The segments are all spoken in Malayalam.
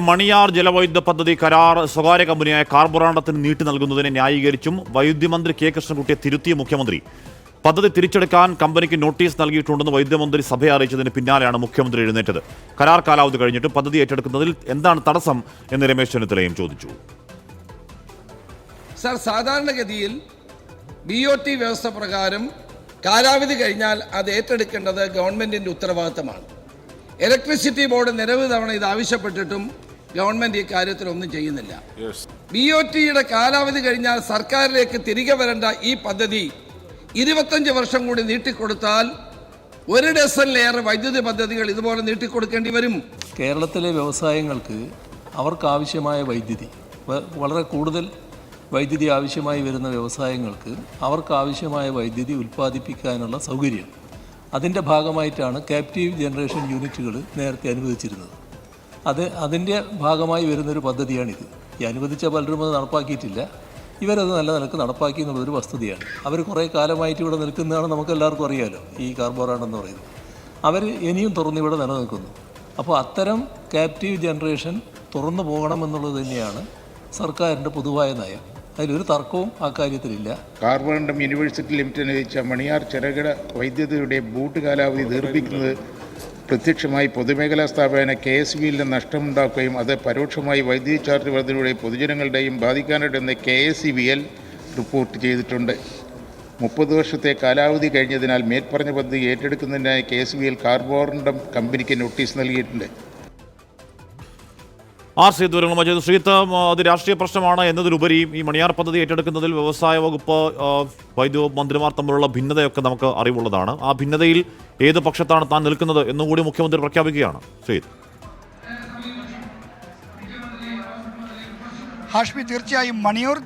മണിയാർ ജലവൈദ്യുത പദ്ധതി കരാർ സ്വകാര്യ കമ്പനിയായ കാർബോറാണ്ടത്തിന് നീട്ടി നൽകുന്നതിനെ ന്യായീകരിച്ചും വൈദ്യുതി മന്ത്രി കെ കൃഷ്ണൻകുട്ടിയെ തിരുത്തിയ മുഖ്യമന്ത്രി പദ്ധതി തിരിച്ചെടുക്കാൻ കമ്പനിക്ക് നോട്ടീസ് നൽകിയിട്ടുണ്ടെന്ന് വൈദ്യുതമന്ത്രി സഭയെ അറിയിച്ചതിന് പിന്നാലെയാണ് മുഖ്യമന്ത്രി എഴുന്നേറ്റത്. കരാർ കാലാവധി കഴിഞ്ഞിട്ട് പദ്ധതി ഏറ്റെടുക്കുന്നതിൽ എന്താണ് തടസ്സം എന്ന് രമേശ് ചെന്നിത്തലയും ചോദിച്ചു. സർ, സാധാരണഗതിയിൽ BOT വ്യവസ്ഥ പ്രകാരം കാലാവധി കഴിഞ്ഞാൽ അത് ഏറ്റെടുക്കേണ്ടത് ഗവൺമെന്റിന്റെ ഉത്തരവാദിത്തമാണ്. ഇലക്ട്രിസിറ്റി ബോർഡ് നിരവധി തവണ ഇത് ആവശ്യപ്പെട്ടിട്ടും ഗവൺമെന്റ് ഈ കാര്യത്തിൽ ഒന്നും ചെയ്യുന്നില്ല. BOTയുടെ കാലാവധി കഴിഞ്ഞാൽ സർക്കാരിലേക്ക് തിരികെ വരേണ്ട ഈ പദ്ധതി 25 വർഷം കൂടി നീട്ടിക്കൊടുത്താൽ 1 ഡസനിലേറെ വൈദ്യുതി പദ്ധതികൾ ഇതുപോലെ നീട്ടിക്കൊടുക്കേണ്ടി വരും. കേരളത്തിലെ വ്യവസായങ്ങൾക്ക് അവർക്കാവശ്യമായ വൈദ്യുതി, വളരെ കൂടുതൽ വൈദ്യുതി ആവശ്യമായി വരുന്ന വ്യവസായങ്ങൾക്ക് അവർക്കാവശ്യമായ വൈദ്യുതി ഉൽപ്പാദിപ്പിക്കാനുള്ള സൗകര്യം, അതിൻ്റെ ഭാഗമായിട്ടാണ് ക്യാപ്റ്റീവ് ജനറേഷൻ യൂണിറ്റുകൾ നേരത്തെ അനുവദിച്ചിരുന്നത്. അതിൻ്റെ ഭാഗമായി വരുന്നൊരു പദ്ധതിയാണിത്. ഈ അനുവദിച്ച പലരും അത് നടപ്പാക്കിയിട്ടില്ല. ഇവരത് നല്ല നിലക്ക് നടപ്പാക്കി എന്നുള്ളതൊരു വസ്തുതയാണ്. അവർ കുറേ കാലമായിട്ട് ഇവിടെ നിൽക്കുന്നതാണ് നമുക്കെല്ലാവർക്കും അറിയാമല്ലോ. ഈ കാർബോറാണ്ട് എന്ന് പറയുന്നത് അവർ ഇനിയും തുറന്നിവിടെ നിലനിൽക്കുന്നു. അപ്പോൾ അത്തരം ക്യാപ്റ്റീവ് ജനറേഷൻ തുറന്നു പോകണമെന്നുള്ളത് തന്നെയാണ് സർക്കാരിൻ്റെ പൊതുവായ നയം. അതിലൊരു തർക്കവും ആ കാര്യത്തിലില്ല. കാർബോറണ്ടം യൂണിവേഴ്സിറ്റി ലിമിറ്റഡ് അനുവദിച്ച മണിയാർ ചെറുകിട വൈദ്യുതിയുടെ ബൂട്ട് കാലാവധി ദീർഘിക്കുന്നത് പ്രത്യക്ഷമായി പൊതുമേഖലാ സ്ഥാപന KSBയിൽ നഷ്ടമുണ്ടാക്കുകയും അത് പരോക്ഷമായി വൈദ്യുതി ചാർജ് വർധനയുടെയും പൊതുജനങ്ങളുടെയും ബാധിക്കാനിടയെന്ന് KSEBL റിപ്പോർട്ട് ചെയ്തിട്ടുണ്ട്. 30 വർഷത്തെ കാലാവധി കഴിഞ്ഞതിനാൽ മേൽപ്പറഞ്ഞ പദ്ധതി ഏറ്റെടുക്കുന്നതിനായി KSBL കാർബോറണ്ടം കമ്പനിക്ക് നോട്ടീസ് നൽകിയിട്ടുണ്ട്. ശ്രീത്ത്, അത് രാഷ്ട്രീയ പ്രശ്നമാണ് എന്നതിലുപരി ഈ മണിയാർ പദ്ധതി ഏറ്റെടുക്കുന്നതിൽ വ്യവസായ വകുപ്പ് വൈദ്യുത മന്ത്രിമാർ തമ്മിലുള്ള ഭിന്നതയൊക്കെ നമുക്ക് അറിവുള്ളതാണ്. ആ ഭിന്നതയിൽ ഏത് പക്ഷത്താണ് താൻ നിൽക്കുന്നത് എന്നുകൂടി മുഖ്യമന്ത്രി പ്രഖ്യാപിക്കുകയാണ്. ശ്രീത്ത്, ഹാഷ്മി, തീർച്ചയായും മണിയാർ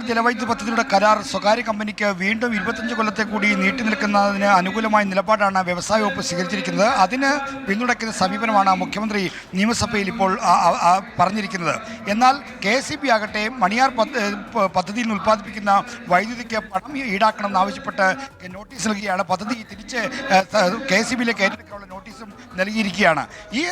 ജലവൈദ്യുത പദ്ധതിയുടെ കരാർ സ്വകാര്യ കമ്പനിക്ക് വീണ്ടും 25 കൊല്ലത്തെ കൂടി നീട്ടി നിൽക്കുന്നതിന് അനുകൂലമായ നിലപാടാണ് വ്യവസായ വകുപ്പ് സ്വീകരിച്ചിരിക്കുന്നത്. അതിന് പിന്തുണയ്ക്കുന്ന സമീപനമാണ് മുഖ്യമന്ത്രി നിയമസഭയിൽ ഇപ്പോൾ പറഞ്ഞിരിക്കുന്നത്. എന്നാൽ KSEB ആകട്ടെ മണിയാർ പദ്ധതിയിൽ നിന്ന് ഉൽപ്പാദിപ്പിക്കുന്ന വൈദ്യുതിക്ക് പണം ഈടാക്കണമെന്ന് ആവശ്യപ്പെട്ട് നോട്ടീസ് നൽകുകയാണ്. പദ്ധതി തിരിച്ച് KSEBയിലേക്ക് ഏറ്റെടുക്കാനുള്ള നോട്ടീസും നൽകിയിരിക്കുകയാണ്. ഈ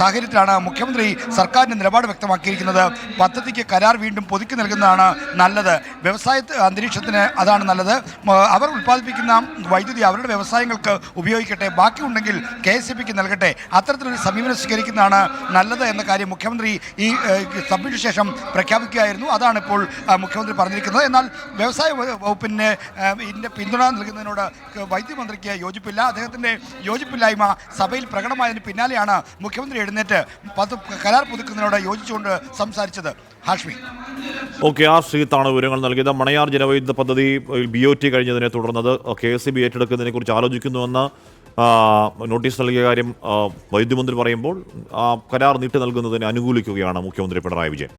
സാഹചര്യത്തിലാണ് മുഖ്യമന്ത്രി സർക്കാരിൻ്റെ നിലപാട് വ്യക്തമാക്കിയിരിക്കുന്നത്. പദ്ധതിക്ക് കരാർ വീണ്ടും പുതുക്കി നൽകുന്നതാണ് നല്ലത്. വ്യവസായ അന്തരീക്ഷത്തിന് അതാണ് നല്ലത്. അവർ ഉൽപ്പാദിപ്പിക്കുന്ന വൈദ്യുതി അവരുടെ വ്യവസായങ്ങൾക്ക് ഉപയോഗിക്കട്ടെ, ബാക്കിയുണ്ടെങ്കിൽ KSEBക്ക് നൽകട്ടെ. അത്തരത്തിലൊരു സമീപനം സ്വീകരിക്കുന്നതാണ് നല്ലത് എന്ന കാര്യം മുഖ്യമന്ത്രി ഈ സബ്മിറ്റിന് ശേഷം പ്രഖ്യാപിക്കുകയായിരുന്നു. അതാണ് ഇപ്പോൾ മുഖ്യമന്ത്രി പറഞ്ഞിരിക്കുന്നത്. എന്നാൽ വ്യവസായ വകുപ്പിന് ഇതിൻ്റെ പിന്തുണ നൽകുന്നതിനോട് വൈദ്യുതി മന്ത്രിക്ക് യോജിപ്പില്ല. അദ്ദേഹത്തിൻ്റെ യോജിപ്പില്ലായ്മ സഭയിൽ പ്രകടമായതിന് പിന്നാലെയാണ് മുഖ്യമന്ത്രി എഴുന്നേറ്റ് കരാർ പുതുക്കുന്നതിനോട് യോജിച്ചുകൊണ്ട് സംസാരിച്ചത്. ഹാഷ്മി, ശ്രീത്താണ് വിവരങ്ങൾ നൽകിയത്. മണിയാർ ജലവൈദ്യുത പദ്ധതി BOT കഴിഞ്ഞതിനെ തുടർന്നത് KSEB ഏറ്റെടുക്കുന്നതിനെ കുറിച്ച് ആലോചിക്കുന്നുവെന്ന് നോട്ടീസ് നൽകിയ കാര്യം വൈദ്യുതി മന്ത്രി പറയുമ്പോൾ കരാർ നീട്ടി നൽകുന്നതിനെ അനുകൂലിക്കുകയാണ് മുഖ്യമന്ത്രി പിണറായി വിജയൻ.